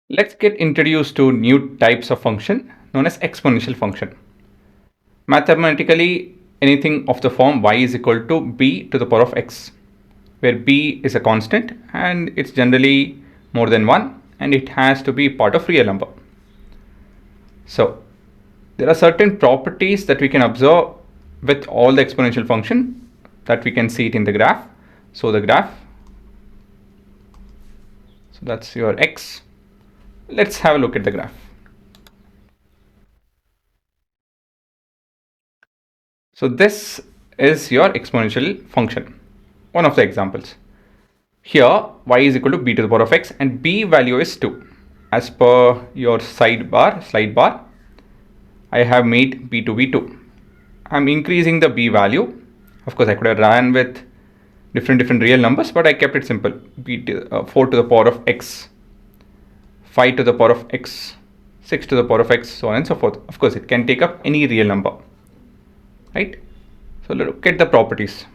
Let's get introduced to new types of function known as exponential function. Mathematically, anything of the form y is equal to b to the power of x, where b is a constant and it's generally more than 1 and it has to be part of real number. So there are certain properties that we can observe with all the exponential function that we can see it in the graph. So the graph, so that's your x. Let's have a look at the graph. So this is your exponential function, one of the examples. Here y is equal to b to the power of x and b value is 2. As per your slide bar, I have made b to be 2. I'm increasing the b value. Of course, I could have ran with different real numbers, but I kept it simple. 4 to the power of x, 5 to the power of x, 6 to the power of x, so on and so forth. Of course, it can take up any real number, right? So look at the properties.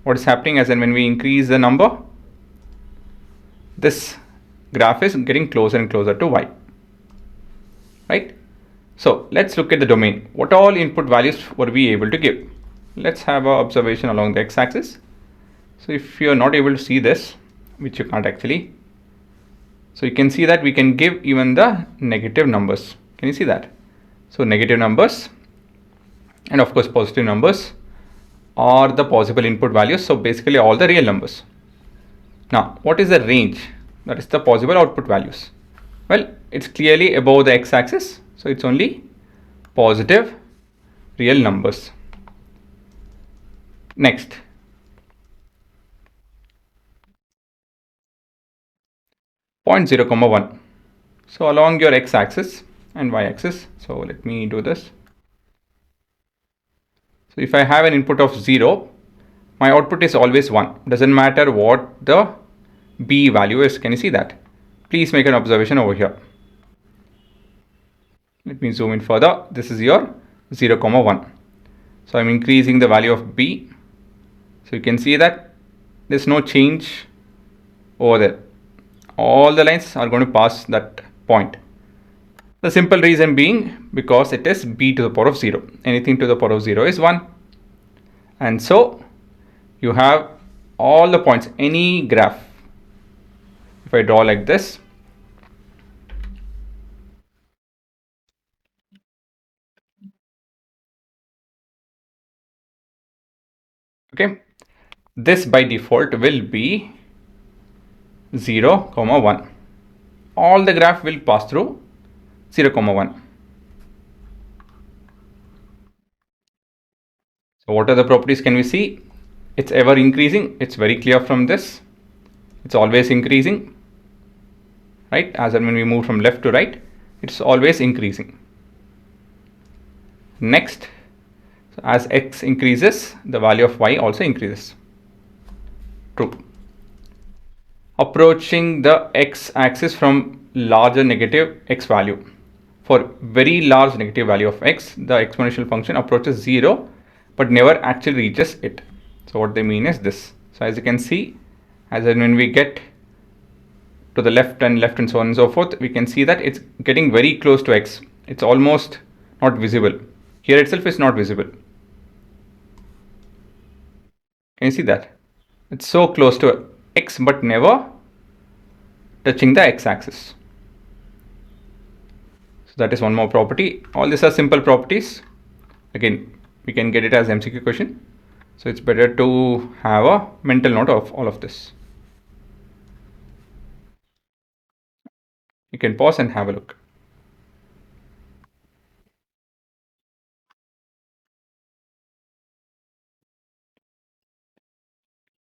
What is happening as in when we increase the number, this graph is getting closer and closer to y, right? So let's look at the domain. What all input values were we able to give? Let's have an observation along the x-axis. So if you are not able to see this, which you can't actually, so you can see that we can give even the negative numbers. Can you see that? So negative numbers and of course positive numbers are the possible input values. So basically all the real numbers. Now what is the range? That is the possible output values. Well, it's clearly above the x-axis, so it's only positive real numbers. Next, point 0, 1. So along your x-axis and y-axis, so let me do this. So if I have an input of 0, my output is always 1. Doesn't matter what the b value is. Can you see that? Please make an observation over here. Let me zoom in further. This is your 0, 1. So I'm increasing the value of b. So you can see that there's no change over there. All the lines are going to pass that point. The simple reason being because it is b to the power of 0. Anything to the power of 0 is 1. And so you have all the points, any graph. If I draw like this, okay, this by default will be 0, 1. All the graph will pass through 0, 1. So what are the properties can we see? It's ever increasing. It's very clear from this. It's always increasing, right? As and when we move from left to right, it's always increasing. Next, so as x increases, the value of y also increases. True. Approaching the x-axis from larger negative x value. For very large negative value of x, the exponential function approaches 0 but never actually reaches it. So what they mean is this. So as you can see, as and when we get to the left and so on and so forth, we can see that it's getting very close to x. It's almost not visible. Here itself is not visible. Can you see that? It's so close to x but never touching the x-axis. So that is one more property. All these are simple properties. Again, we can get it as MCQ question. So it's better to have a mental note of all of this. You can pause and have a look.